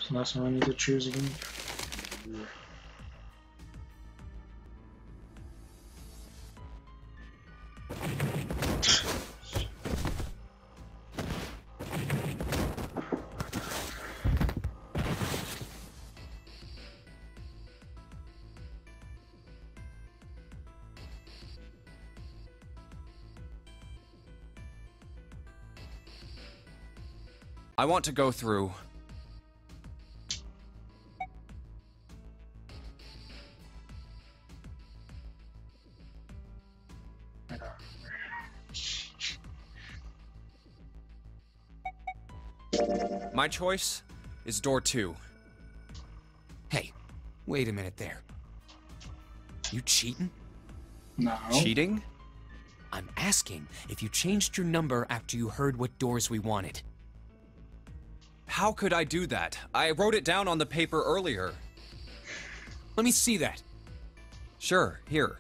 So that's how I need to choose again. I want to go through. My choice is door 2. Hey, wait a minute there. You cheating? No. Cheating? I'm asking if you changed your number after you heard what doors we wanted. How could I do that? I wrote it down on the paper earlier. Let me see that. Sure, here.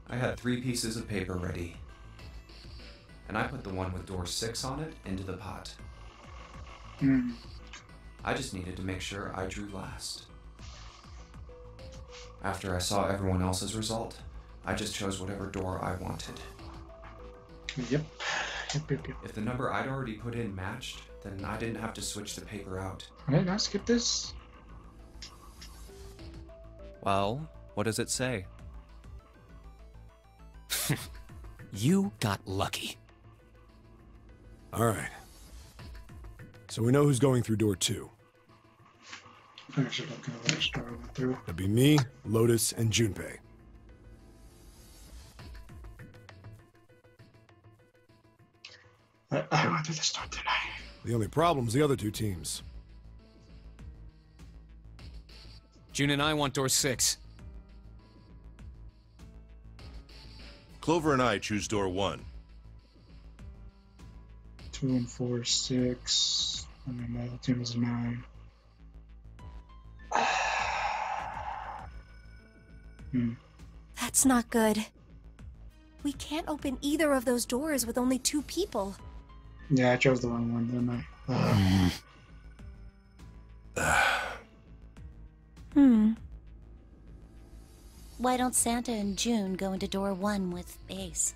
I had 3 pieces of paper ready. And I put the one with door 6 on it into the pot. I just needed to make sure I drew last. After I saw everyone else's result, I just chose whatever door I wanted. Yep. If the number I'd already put in matched, then I didn't have to switch the paper out. Alright, now skip this. Well, what does it say? You got lucky. Alright. So we know who's going through door 2. I actually don't know which door I went through. That'd be me, Lotus, and Junpei. I went through this door tonight. The only problem's the other 2 teams. June and I want door 6. Clover and I choose door 1. 2 and 4, 6. And then the other team is 9. That's not good. We can't open either of those doors with only 2 people. Yeah, I chose the wrong one, didn't I? Why don't Santa and June go into door 1 with Ace?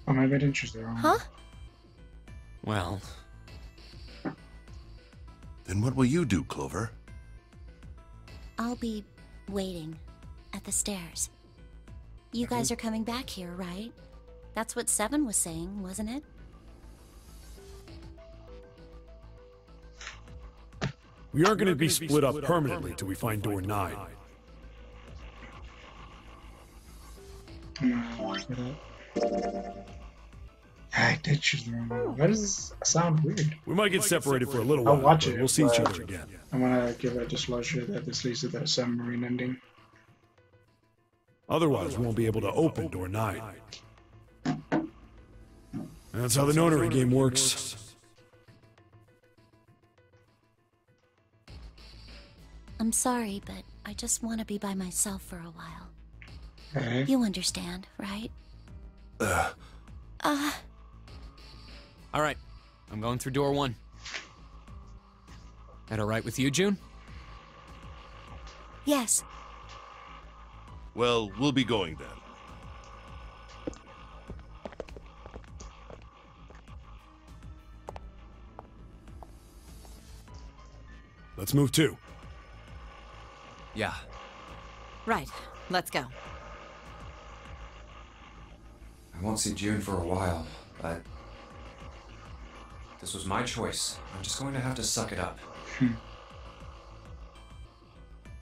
Oh, maybe I didn't choose the wrong one. Huh? Well, Then what will you do, Clover? I'll be waiting at the stairs. You guys are coming back here, right? That's what 7 was saying, wasn't it? We aren't going to be split up permanently till we find door 9. I did choose the wrong one. Why does this sound weird? We might get separated for a little I'll while, watch but it, we'll see each but- other again. I'm gonna give a disclosure that this leads to the submarine ending. Otherwise, we won't be able to open door 9. That's how the notary game works. I'm sorry, but I just want to be by myself for a while. Okay. You understand, right? all right. I'm going through door 1. That all right with you, June? Yes. Well, we'll be going then. Let's move too. Yeah. Right. Let's go. I won't see June for a while, but this was my choice. I'm just going to have to suck it up.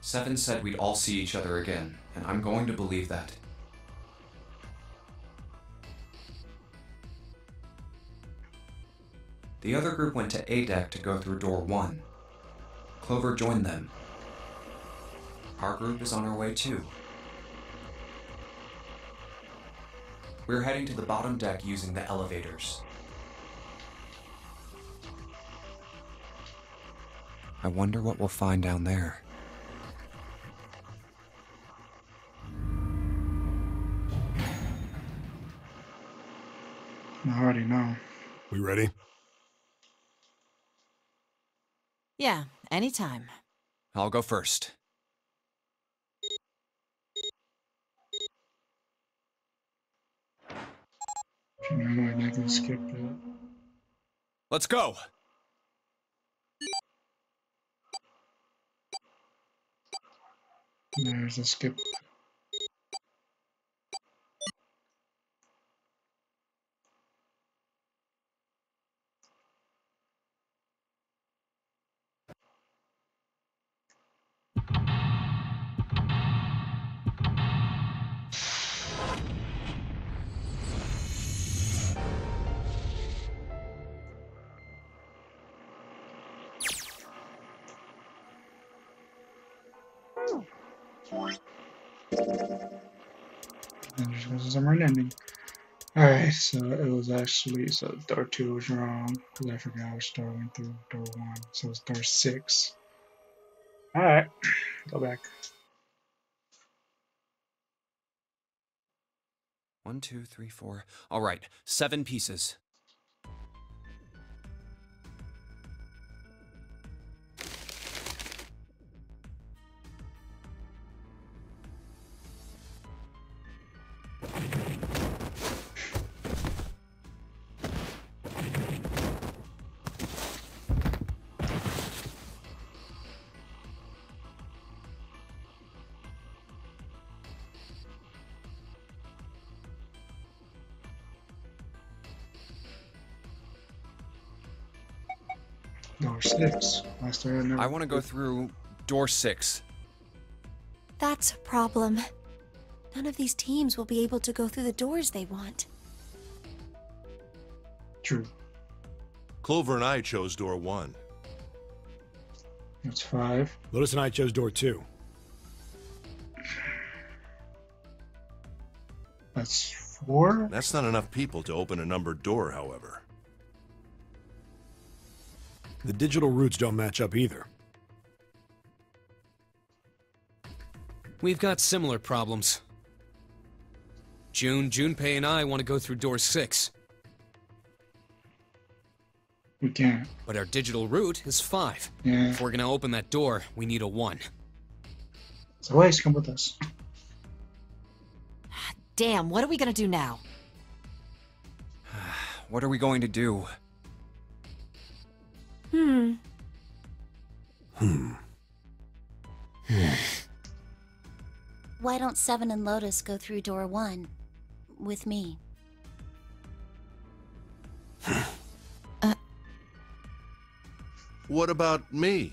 7 said we'd all see each other again, and I'm going to believe that. The other group went to A deck to go through door 1. Clover joined them. Our group is on our way too. We're heading to the bottom deck using the elevators. I wonder what we'll find down there. I already know. We ready? Yeah, anytime. I'll go first. You know, I'm not gonna skip that. Let's go! There's a skip. And just goes a summary ending. Alright, so it was actually, so door 2 was wrong, because I forgot which door went through door 1, so it's door 6. Alright, go back. 1, 2, 3, 4. All right, 7 pieces. Door 6. I want to go through door 6. That's a problem. None of these teams will be able to go through the doors they want. True. Clover and I chose door 1. That's 5. Lotus and I chose door 2. That's 4. That's not enough people to open a numbered door, however. The digital routes don't match up either. We've got similar problems. Junpei, and I want to go through door 6. We can't. But our digital route is 5. Yeah. If we're gonna open that door, we need a 1. So Ace, come with us. Damn, what are we gonna do now? What are we going to do? Why don't Seven and Lotus go through door 1 with me? What about me?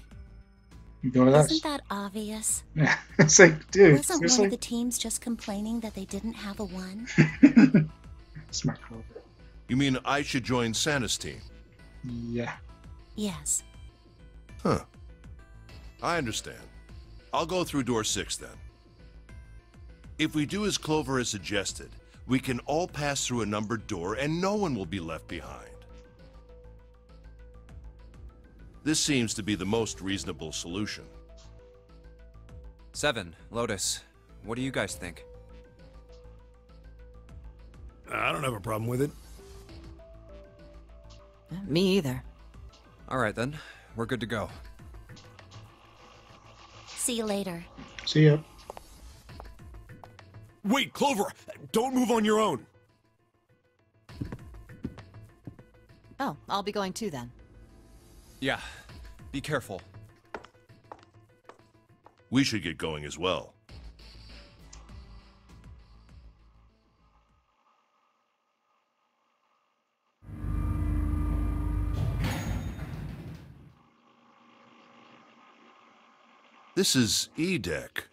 You go with us. Isn't that obvious? Yeah. It's like, dude, Wasn't one seriously? of the teams just complaining that they didn't have a 1? Smart Clover. You mean I should join Santa's team? Yeah. Yes. Huh. I understand. I'll go through door 6 then. If we do as Clover has suggested, we can all pass through a numbered door and no one will be left behind. This seems to be the most reasonable solution. 7, Lotus. What do you guys think? I don't have a problem with it. Me either. All right then, we're good to go. See you later. See ya. Wait, Clover! Don't move on your own! Oh, I'll be going too then. Yeah, be careful. We should get going as well. This is E-Deck.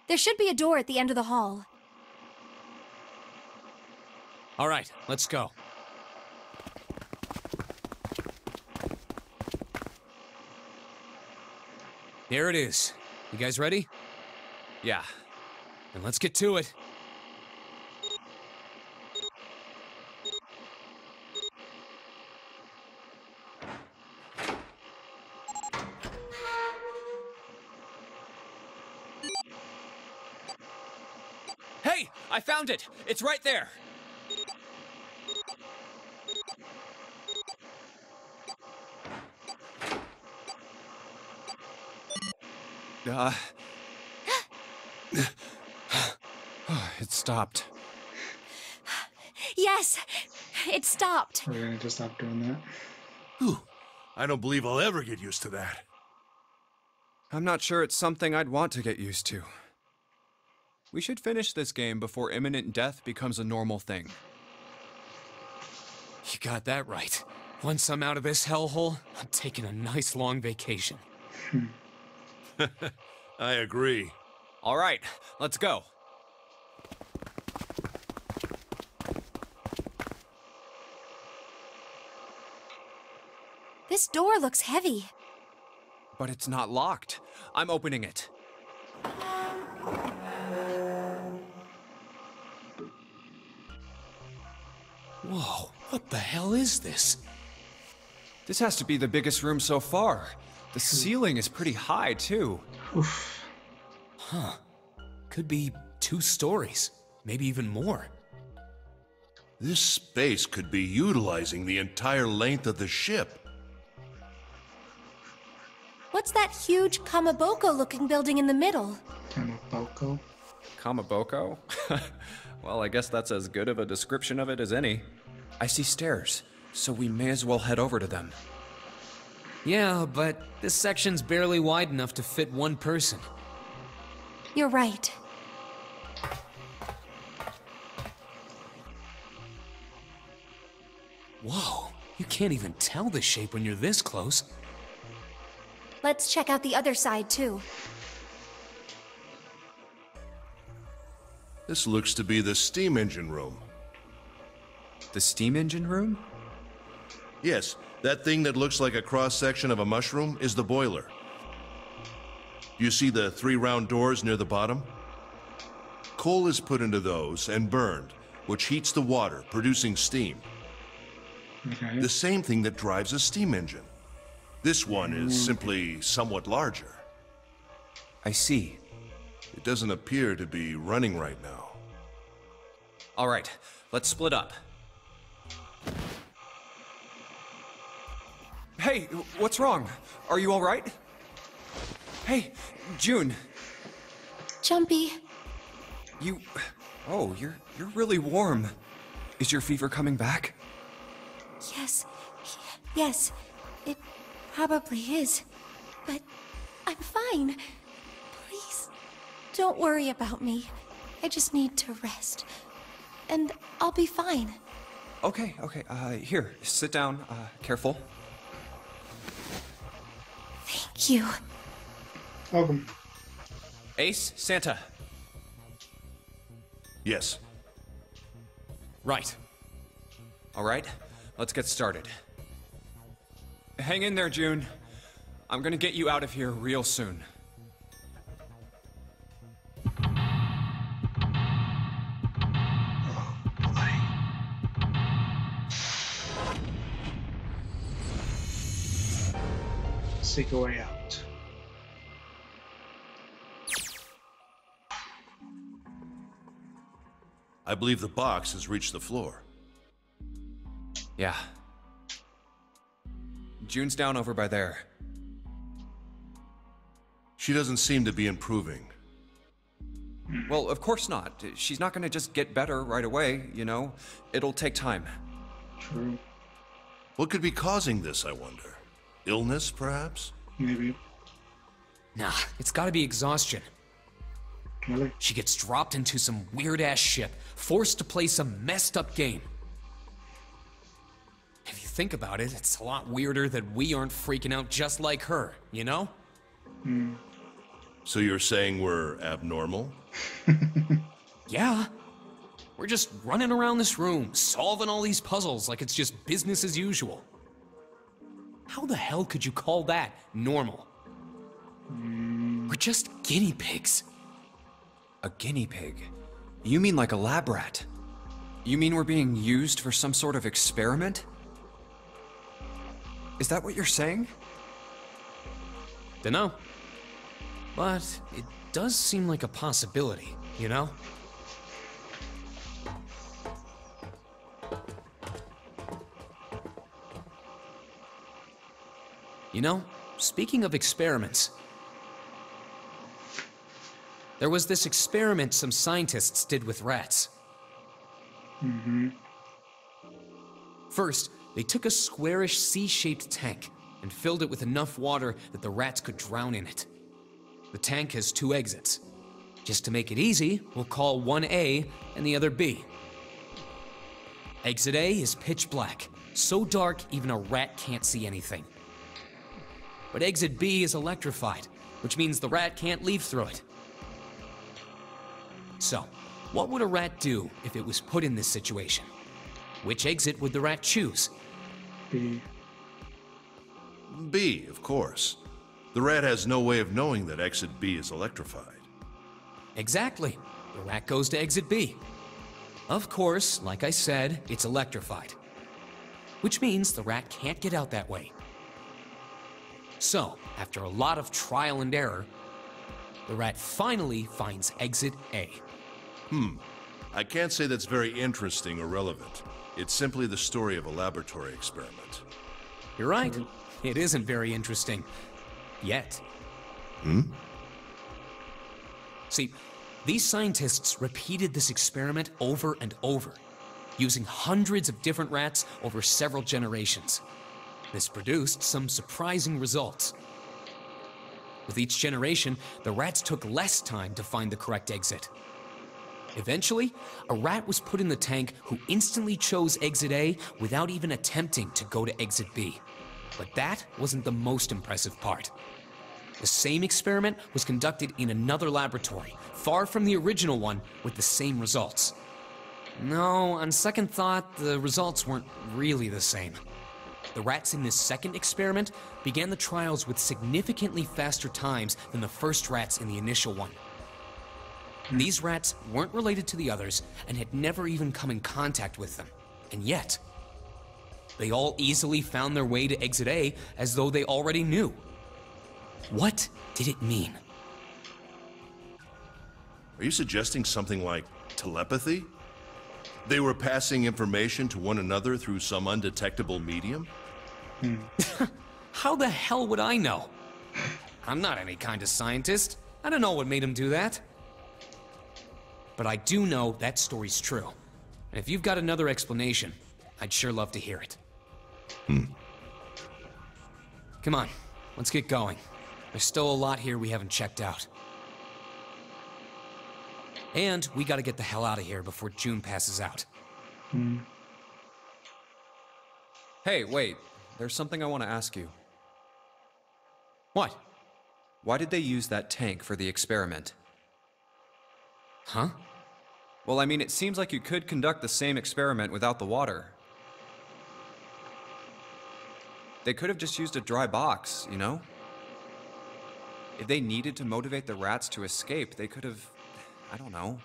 There should be a door at the end of the hall. All right, let's go. There it is. You guys ready? Yeah. Then let's get to it. Hey, I found it! It's right there! It stopped. Yes, it stopped. We're gonna just stop doing that. Whew. I don't believe I'll ever get used to that. I'm not sure it's something I'd want to get used to. We should finish this game before imminent death becomes a normal thing. You got that right. Once I'm out of this hellhole, I'm taking a nice long vacation. I agree. All right, let's go. This door looks heavy. But it's not locked. I'm opening it. Whoa, what the hell is this? This has to be the biggest room so far. The ceiling is pretty high, too. Oof. Huh. Could be 2 stories, maybe even more. This space could be utilizing the entire length of the ship. What's that huge Kamaboko-looking building in the middle? Kamaboko. Kamaboko? Well, I guess that's as good of a description of it as any. I see stairs, so we may as well head over to them. Yeah, but this section's barely wide enough to fit 1 person. You're right. Whoa, you can't even tell the shape when you're this close. Let's check out the other side, too. This looks to be the steam engine room. The steam engine room? Yes, that thing that looks like a cross-section of a mushroom is the boiler. You see the 3 round doors near the bottom? Coal is put into those and burned, which heats the water, producing steam. Okay. The same thing that drives a steam engine. This one is simply somewhat larger. I see. It doesn't appear to be running right now. All right, let's split up. Hey, what's wrong? Are you all right? Hey, June. Jumpy. You... Oh, you're really warm. Is your fever coming back? Yes. Yes. It probably is. But I'm fine. Please, don't worry about me. I just need to rest. And I'll be fine. Okay, here, sit down, careful. Thank you. Welcome. Ace, Santa. Yes. Right. All right, let's get started. Hang in there, June. I'm gonna get you out of here real soon. Oh, boy. Seek a way out. I believe the box has reached the floor. Yeah. June's down over by there. She doesn't seem to be improving. Well, of course not. She's not gonna just get better right away, you know? It'll take time. True. What could be causing this, I wonder? Illness, perhaps? Maybe. Nah, it's gotta be exhaustion. Really? She gets dropped into some weird-ass ship, forced to play some messed-up game. If you think about it, it's a lot weirder that we aren't freaking out just like her, you know? So you're saying we're abnormal? Yeah. We're just running around this room, solving all these puzzles like it's just business as usual. How the hell could you call that normal? We're just guinea pigs. A guinea pig? You mean like a lab rat? You mean we're being used for some sort of experiment? Is that what you're saying? Dunno. But it does seem like a possibility, you know? You know, speaking of experiments, There was this experiment some scientists did with rats. First, they took a squarish C-shaped tank and filled it with enough water that the rats could drown in it. The tank has 2 exits. Just to make it easy, we'll call one A and the other B. Exit A is pitch black, so dark even a rat can't see anything. But exit B is electrified, which means the rat can't leave through it. So, what would a rat do if it was put in this situation? Which exit would the rat choose? B. B, of course. The rat has no way of knowing that exit B is electrified. Exactly. The rat goes to exit B. Of course, like I said, it's electrified. Which means the rat can't get out that way. So, after a lot of trial and error, the rat finally finds exit A. I can't say that's very interesting or relevant. It's simply the story of a laboratory experiment. You're right. It isn't very interesting. Yet. See, these scientists repeated this experiment over and over, using hundreds of different rats over several generations. This produced some surprising results. With each generation, the rats took less time to find the correct exit. Eventually, a rat was put in the tank who instantly chose exit A without even attempting to go to exit B. But that wasn't the most impressive part. The same experiment was conducted in another laboratory, far from the original one, with the same results. No, on second thought, the results weren't really the same. The rats in this second experiment began the trials with significantly faster times than the first rats in the initial one. These rats weren't related to the others and had never even come in contact with them. And yet, they all easily found their way to exit A as though they already knew. What did it mean? Are you suggesting something like telepathy? They were passing information to one another through some undetectable medium? How the hell would I know? I'm not any kind of scientist. I don't know what made them do that. But I do know that story's true. And if you've got another explanation, I'd sure love to hear it. Come on, let's get going. There's still a lot here we haven't checked out. And we gotta get the hell out of here before June passes out. Hey, wait. There's something I want to ask you. What? Why did they use that tank for the experiment? Huh? Well, I mean, it seems like you could conduct the same experiment without the water. They could have just used a dry box, you know? If they needed to motivate the rats to escape, they could have, I don't know,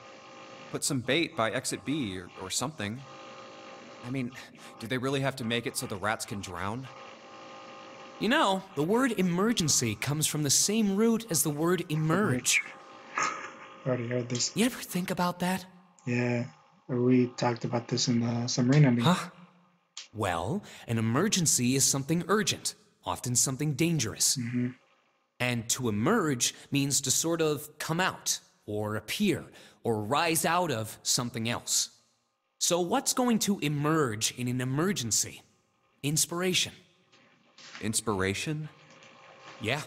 put some bait by exit B or something. I mean, do they really have to make it so the rats can drown? You know, the word emergency comes from the same root as the word emerge. Already heard this. You ever think about that? Yeah, we talked about this in the submarine ending. Huh? Well, an emergency is something urgent, often something dangerous. And to emerge means to sort of come out, or appear, or rise out of something else. So what's going to emerge in an emergency? Inspiration. Inspiration? Yeah.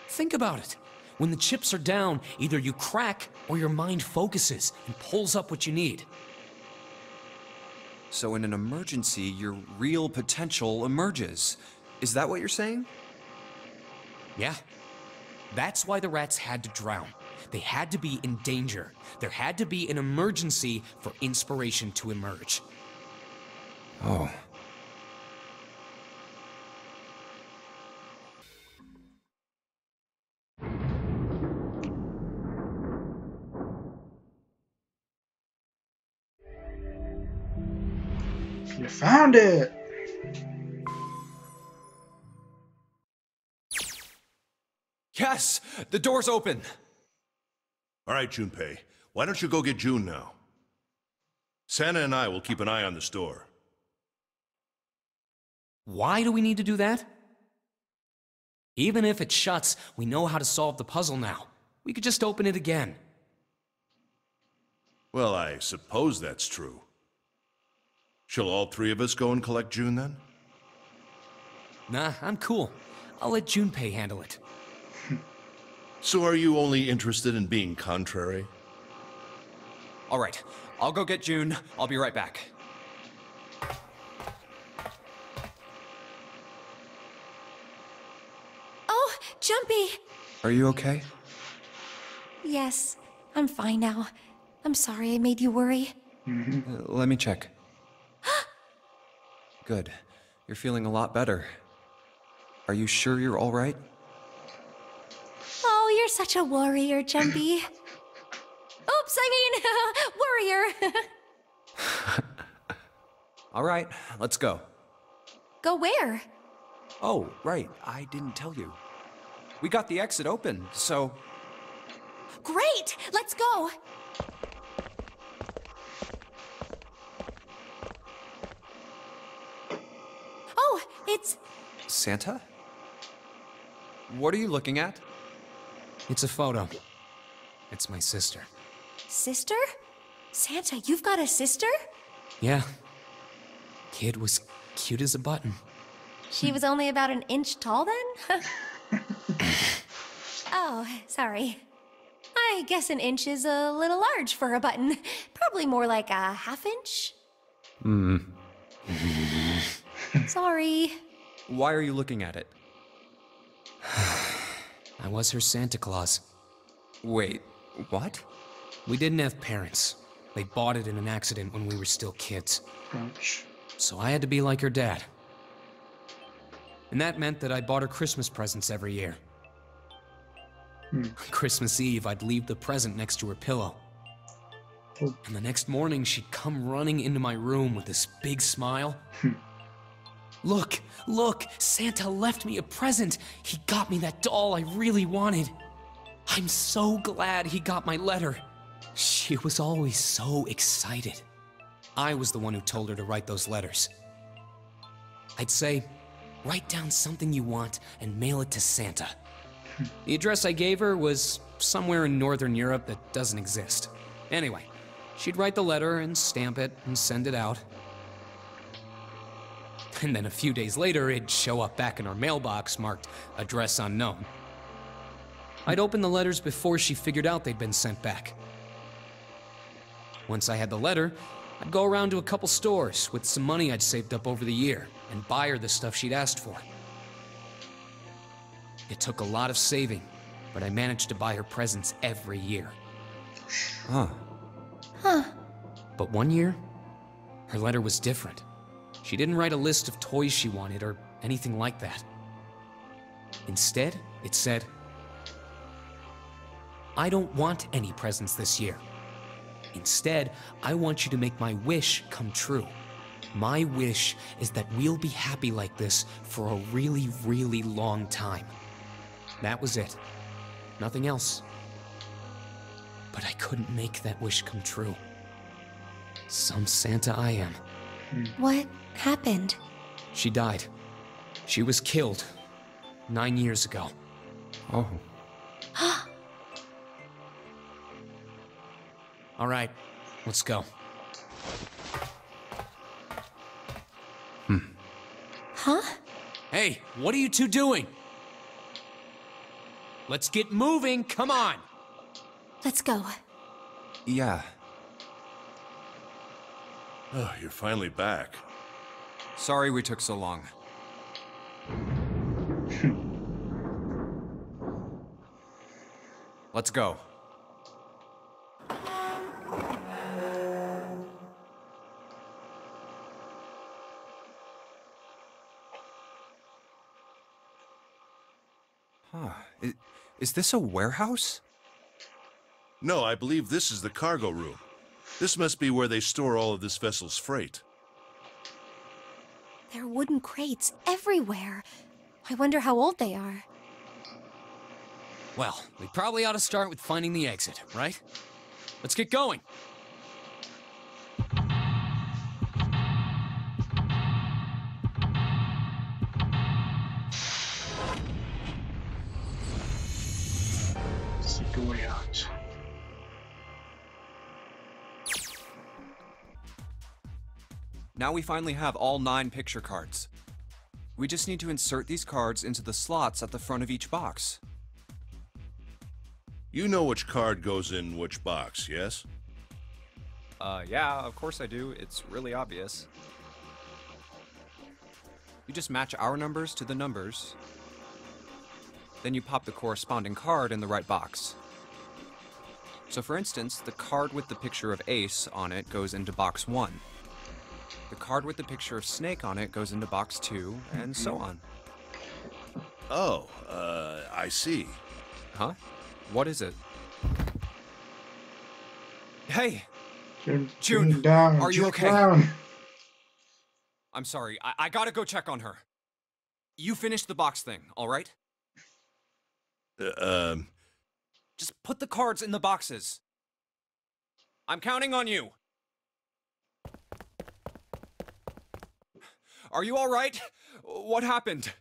Think about it. When the chips are down, either you crack or your mind focuses and pulls up what you need. So in an emergency, your real potential emerges. Is that what you're saying? Yeah. That's why the rats had to drown. They had to be in danger. There had to be an emergency for inspiration to emerge. Oh. You found it! Yes! The door's open! All right, Junpei. Why don't you go get June now? Santa and I will keep an eye on this door. Why do we need to do that? Even if it shuts, we know how to solve the puzzle now. We could just open it again. Well, I suppose that's true. Shall all three of us go and collect June then? Nah, I'm cool. I'll let Junpei handle it. So are you only interested in being contrary? All right, I'll go get June. I'll be right back. Oh, Jumpy! Are you okay? Yes, I'm fine now. I'm sorry I made you worry. Let me check. Good. You're feeling a lot better. Are you sure you're all right? Oh, you're such a warrior, Jumpy. Oops, I mean, warrior. All right, let's go. Go where? Oh, right, I didn't tell you. We got the exit open, so... Great! Let's go! Oh, it's... Santa? What are you looking at? It's a photo. It's my sister. Sister? Santa, you've got a sister? Yeah. Kid was cute as a button. She was only about an inch tall then? Oh, sorry. I guess an inch is a little large for a button. Probably more like a half inch. Sorry. Why are you looking at it? I was her Santa Claus. Wait, what? We didn't have parents. They bought it in an accident when we were still kids. Ouch. So I had to be like her dad. And that meant that I bought her Christmas presents every year. On Christmas Eve, I'd leave the present next to her pillow. Oh. And the next morning, she'd come running into my room with this big smile. Look, look, Santa left me a present. He got me that doll I really wanted. I'm so glad he got my letter. She was always so excited. I was the one who told her to write those letters. I'd say, write down something you want and mail it to Santa. The address I gave her was somewhere in Northern Europe that doesn't exist. Anyway, she'd write the letter and stamp it and send it out. And then a few days later, it'd show up back in our mailbox marked address unknown. I'd open the letters before she figured out they'd been sent back. Once I had the letter, I'd go around to a couple stores with some money I'd saved up over the year and buy her the stuff she'd asked for. It took a lot of saving, but I managed to buy her presents every year. Huh. But one year, her letter was different. She didn't write a list of toys she wanted or anything like that. Instead, it said, I don't want any presents this year. Instead, I want you to make my wish come true. My wish is that we'll be happy like this for a really, really long time. That was it. Nothing else. But I couldn't make that wish come true. Some Santa I am. What happened? She died. She was killed 9 years ago. Oh. All right, let's go. Huh? Hey, what are you two doing? Let's get moving, come on! Let's go. Yeah. Oh, you're finally back. Sorry we took so long. Let's go. Huh. Is this a warehouse? No, I believe this is the cargo room. This must be where they store all of this vessel's freight. There are wooden crates everywhere. I wonder how old they are. Well, we probably ought to start with finding the exit, right? Let's get going. make a way out. Now we finally have all 9 picture cards. We just need to insert these cards into the slots at the front of each box. You know which card goes in which box, yes? Yeah, of course I do. It's really obvious. You just match our numbers to the numbers. Then you pop the corresponding card in the right box. So for instance, the card with the picture of Ace on it goes into box 1. The card with the picture of Snake on it goes into box 2, and so on. Oh, I see. Huh? What is it? Hey! June, down. are you June okay? down. I'm sorry, I gotta go check on her. You finish the box thing, alright? Just put the cards in the boxes. I'm counting on you. Are you alright? What happened?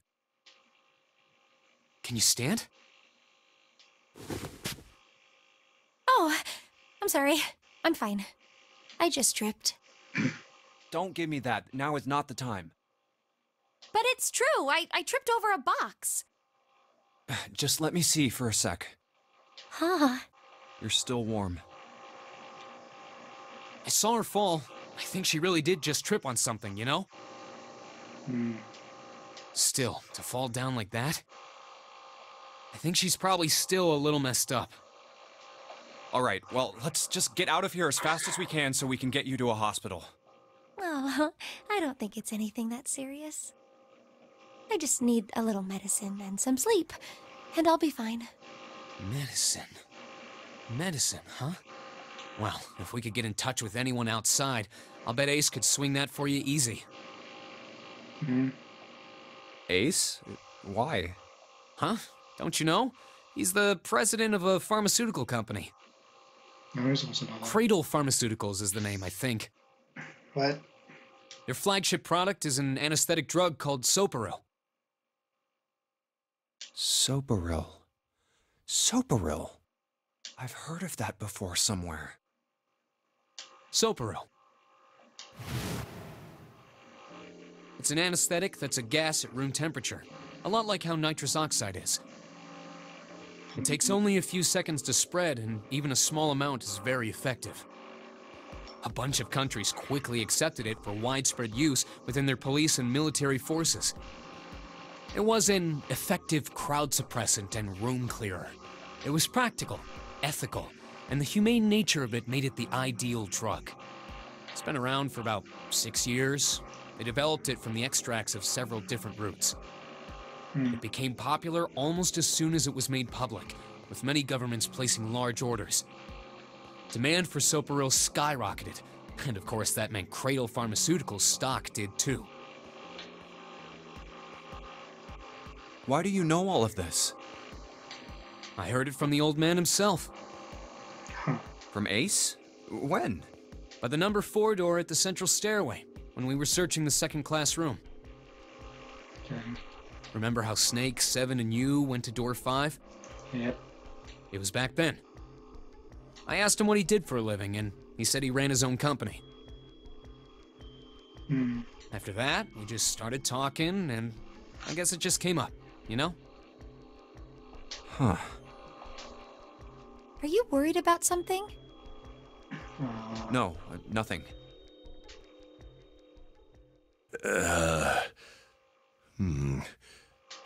Can you stand? Oh, I'm sorry. I'm fine. I just tripped. Don't give me that. Now is not the time. But it's true. I tripped over a box. Just let me see for a sec. Huh. You're still warm. I saw her fall. I think she really did just trip on something, you know? Still, to fall down like that? I think she's probably still a little messed up. Alright, well, let's just get out of here as fast as we can so we can get you to a hospital. Oh, I don't think it's anything that serious. I just need a little medicine and some sleep, and I'll be fine. Medicine. Medicine, huh? Well, if we could get in touch with anyone outside, I'll bet Ace could swing that for you easy. Ace? Why? Huh? Don't you know? He's the president of a pharmaceutical company. No, he's also not. Cradle Pharmaceuticals is the name, I think. What? Their flagship product is an anesthetic drug called Soparil. Soparil. Soparil. I've heard of that before somewhere. Soparil. It's an anesthetic that's a gas at room temperature, a lot like how nitrous oxide is. It takes only a few seconds to spread, and even a small amount is very effective. A bunch of countries quickly accepted it for widespread use within their police and military forces. It was an effective crowd suppressant and room clearer. It was practical, ethical, and the humane nature of it made it the ideal drug. It's been around for about 6 years. They developed it from the extracts of several different roots. It became popular almost as soon as it was made public, with many governments placing large orders. Demand for Soparil skyrocketed, and of course that meant Cradle Pharmaceuticals' stock did too. Why do you know all of this? I heard it from the old man himself. From Ace? When? By the number 4 door at the central stairway, when we were searching the second-class room. Okay. Remember how Snake, Seven, and you went to door 5? Yep. It was back then. I asked him what he did for a living, and he said he ran his own company. After that, we just started talking, and I guess it just came up, you know? Huh. Are you worried about something? No, nothing.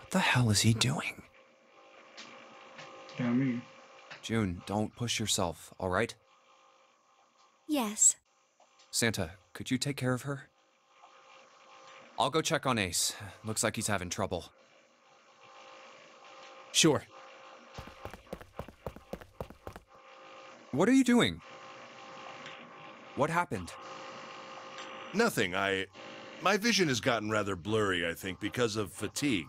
What the hell is he doing? Yeah, me. June, don't push yourself, alright? Yes. Santa, could you take care of her? I'll go check on Ace. Looks like he's having trouble. Sure. What are you doing? What happened? Nothing. My vision has gotten rather blurry, I think, because of fatigue.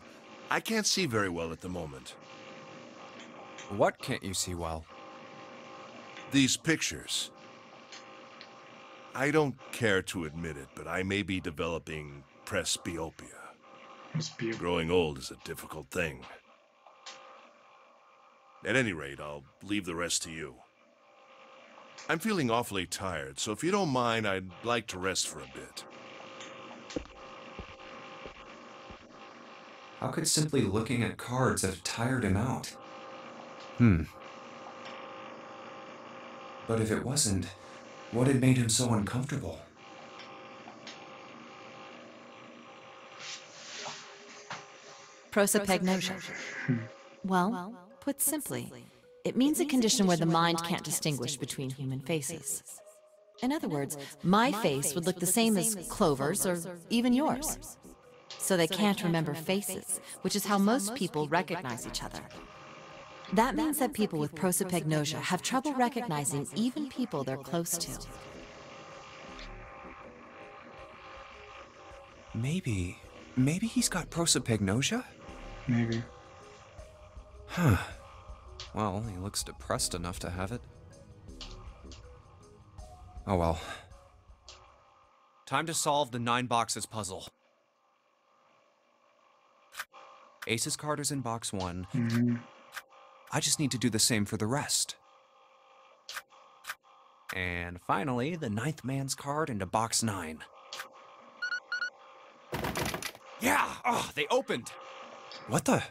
I can't see very well at the moment. What can't you see well? These pictures. I don't care to admit it, but I may be developing presbyopia. Must be. Growing old is a difficult thing. At any rate, I'll leave the rest to you. I'm feeling awfully tired, so if you don't mind, I'd like to rest for a bit. How could simply looking at cards have tired him out? But if it wasn't, what had made him so uncomfortable? Prosopagnosia. Well, put simply, it means a condition where the mind can't distinguish between human faces. In other words, my face would look the same as Clover's or even yours. So they can't remember faces, which is how most people recognize each other. That means that people with prosopagnosia have trouble recognizing even people they're close to. Maybe he's got prosopagnosia? Maybe. Huh. Well, he looks depressed enough to have it. Oh well. Time to solve the 9 boxes puzzle. Ace's card is in box 1. Mm-hmm. I just need to do the same for the rest. And finally, the 9th man's card into box 9. Yeah! Oh, they opened! What the?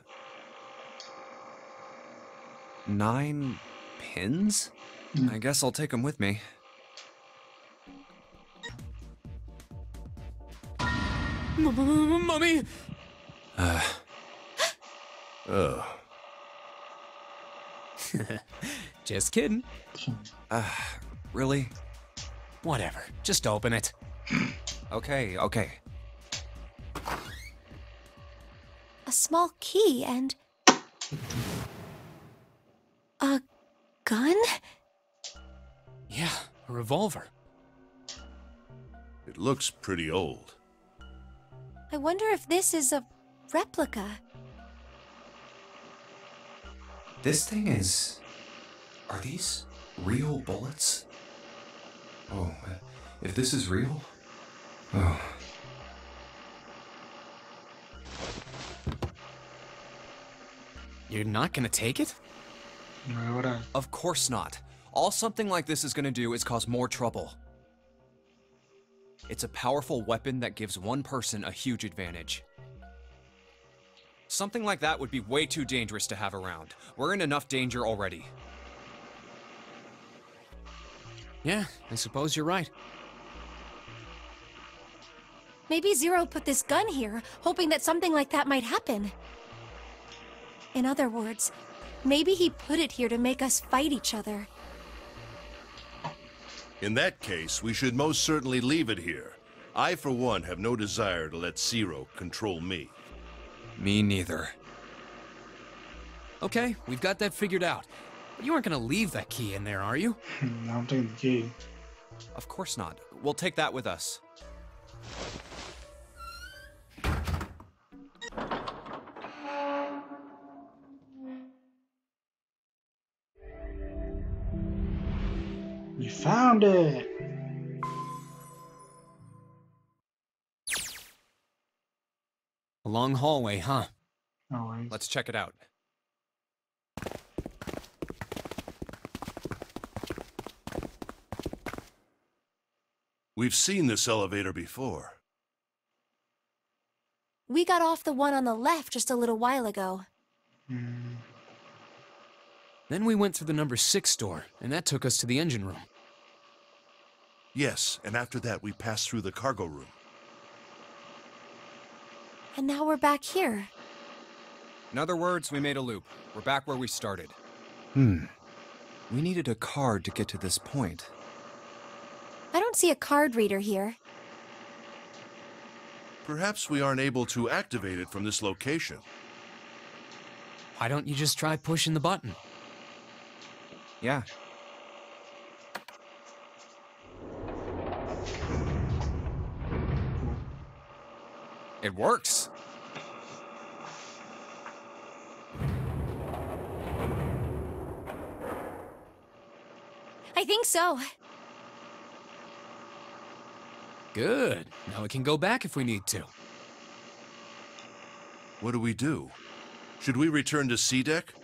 9 pins? I guess I'll take them with me. Mummy! Just kidding. Really? Whatever. Just open it. Okay. A small key and... a gun? Yeah, a revolver. It looks pretty old. I wonder if this is a replica. This thing is... Are these real bullets? Oh, if this is real... Oh. You're not gonna take it? Why would I? Of course not. All something like this is gonna do is cause more trouble. It's a powerful weapon that gives one person a huge advantage. Something like that would be way too dangerous to have around. We're in enough danger already. Yeah, I suppose you're right. Maybe Zero put this gun here, hoping that something like that might happen. In other words, maybe he put it here to make us fight each other. In that case, we should most certainly leave it here. I, for one, have no desire to let Zero control me. Me neither. Okay, we've got that figured out. But you aren't gonna leave that key in there, are you? I'm taking the key. Of course not. We'll take that with us. You found it! A long hallway, huh? Always. Let's check it out. We've seen this elevator before. We got off the one on the left just a little while ago. Then we went through the number 6 door, and that took us to the engine room. Yes, and after that we passed through the cargo room. And now we're back here. In other words, we made a loop. We're back where we started. We needed a card to get to this point. I don't see a card reader here. Perhaps we aren't able to activate it from this location. Why don't you just try pushing the button? Yeah. It works. I think so. Good. Now we can go back if we need to. What do we do? Should we return to C-Deck?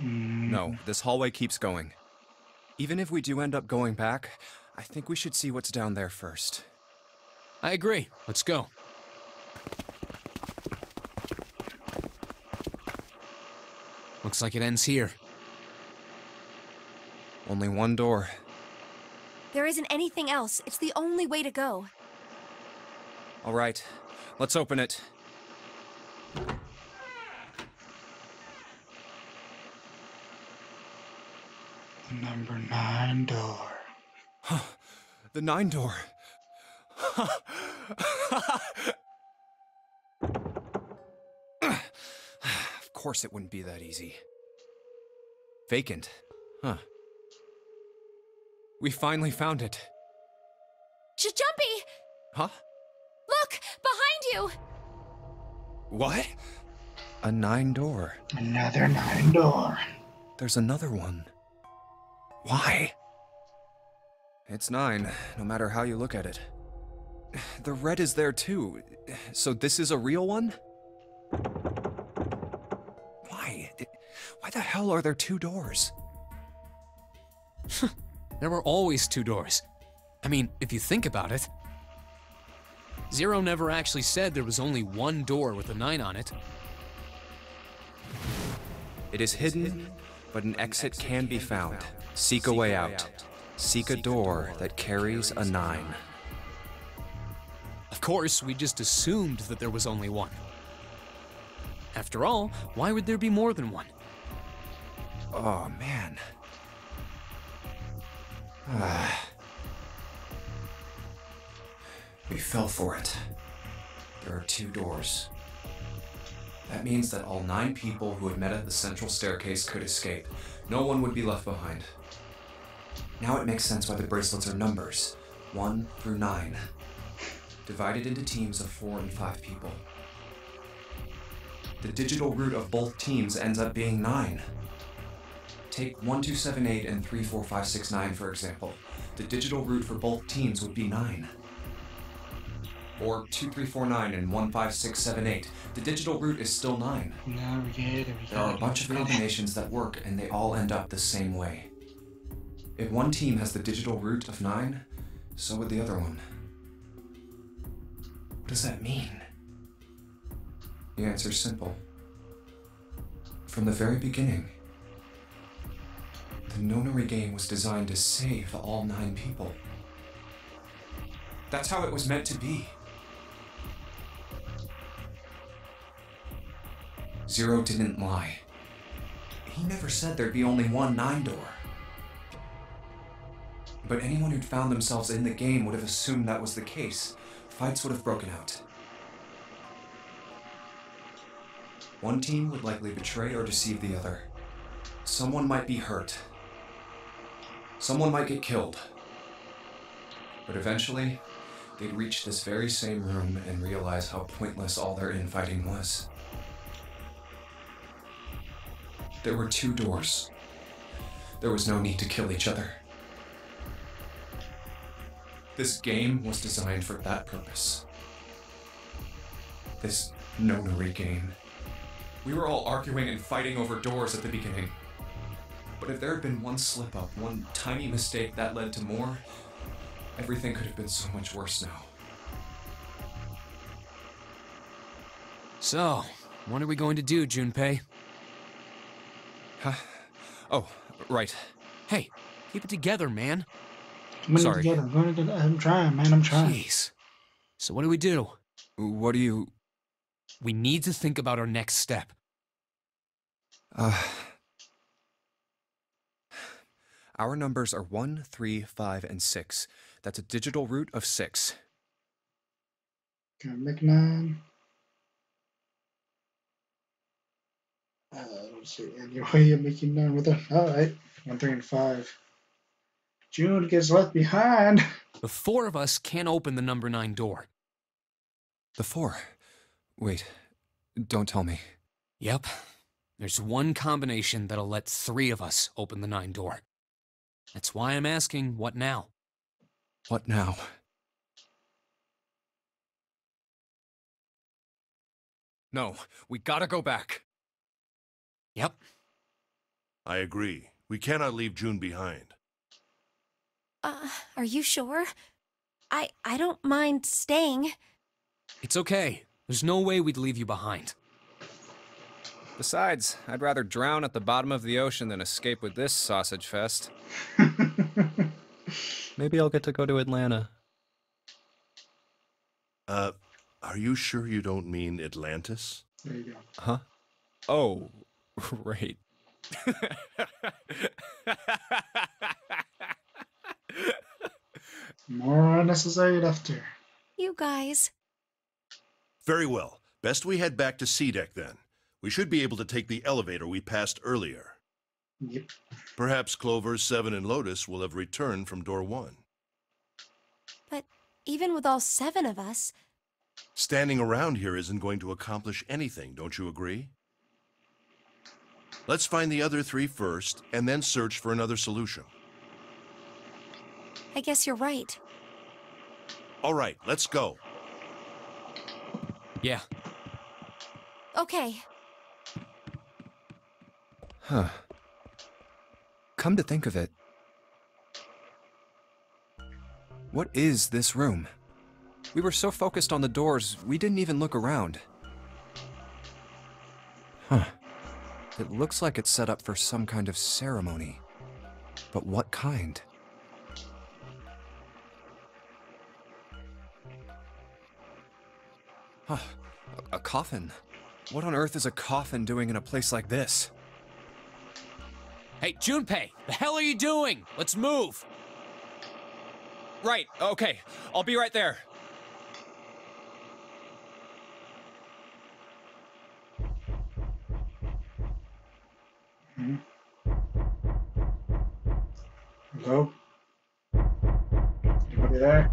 No, this hallway keeps going. Even if we do end up going back, I think we should see what's down there first. I agree. Let's go. Looks like it ends here. Only one door. There isn't anything else. It's the only way to go. All right, let's open it. The number 9 door. The 9 door. Of course it wouldn't be that easy. Vacant. Huh. We finally found it. Jumpy! Huh? Look! Behind you! What? A 9 door. Another 9 door. There's another one. Why? It's 9, no matter how you look at it. The red is there too. So this is a real one? Why? Why the hell are there 2 doors? There were always 2 doors. I mean, if you think about it. Zero never actually said there was only one door with a 9 on it. It is hidden, but an exit can be found. Seek a way out. Seek a door that carries a 9. Of course, we just assumed that there was only one. After all, why would there be more than one? Oh, man. We fell for it. There are 2 doors. That means that all 9 people who had met at the central staircase could escape. No one would be left behind. Now it makes sense why the bracelets are numbers. 1 through 9. Divided into teams of 4 and 5 people. The digital root of both teams ends up being 9. Take 1278 and 34569 for example. The digital root for both teams would be 9. Or 2349 and 15678. The digital root is still 9. There are a bunch of combinations that work and they all end up the same way. If one team has the digital root of 9, so would the other one. What does that mean? The answer's simple. From the very beginning, the Nonary game was designed to save all 9 people. That's how it was meant to be. Zero didn't lie. He never said there'd be only one 9 door. But anyone who'd found themselves in the game would have assumed that was the case. Fights would have broken out. One team would likely betray or deceive the other. Someone might be hurt. Someone might get killed. But eventually, they'd reach this very same room and realize how pointless all their infighting was. There were 2 doors. There was no need to kill each other. This game was designed for that purpose. This Nonary game. We were all arguing and fighting over doors at the beginning. But if there had been one slip-up, one tiny mistake that led to more, everything could have been so much worse now. So, what are we going to do, Junpei? Huh? Oh, right. Hey, keep it together, man. Sorry. I'm trying, man. I'm trying. Jeez. So what do we do? What do you... We need to think about our next step. Our numbers are 1, 3, 5, and 6. That's a digital root of 6. Can I make 9? Let's see. Anyway, you're making 9 with a. Alright. 1, 3, and 5. June gets left behind. The 4 of us can't open the number 9 door. The 4? Wait. Don't tell me. Yep. There's one combination that'll let 3 of us open the 9 door. That's why I'm asking, what now? What now? No, we gotta go back. Yep. I agree. We cannot leave June behind. Are you sure? I don't mind staying. It's okay. There's no way we'd leave you behind. Besides, I'd rather drown at the bottom of the ocean than escape with this sausage fest. Maybe I'll get to go to Atlanta. Are you sure you don't mean Atlantis? There you go. Huh? Oh, right. More unnecessary laughter. You guys. Very well. Best we head back to C-Deck then. We should be able to take the elevator we passed earlier. Yep. Perhaps Clover, Seven, and Lotus will have returned from door 1. But even with all 7 of us... Standing around here isn't going to accomplish anything, don't you agree? Let's find the other 3 first, and then search for another solution. I guess you're right. All right, let's go. Yeah. Okay. Huh. Come to think of it, what is this room? We were so focused on the doors, we didn't even look around. Huh. It looks like it's set up for some kind of ceremony. But what kind? Huh. A coffin? What on earth is a coffin doing in a place like this? Hey, Junpei, the hell are you doing? Let's move. Right, okay. I'll be right there. Hello? Anybody there?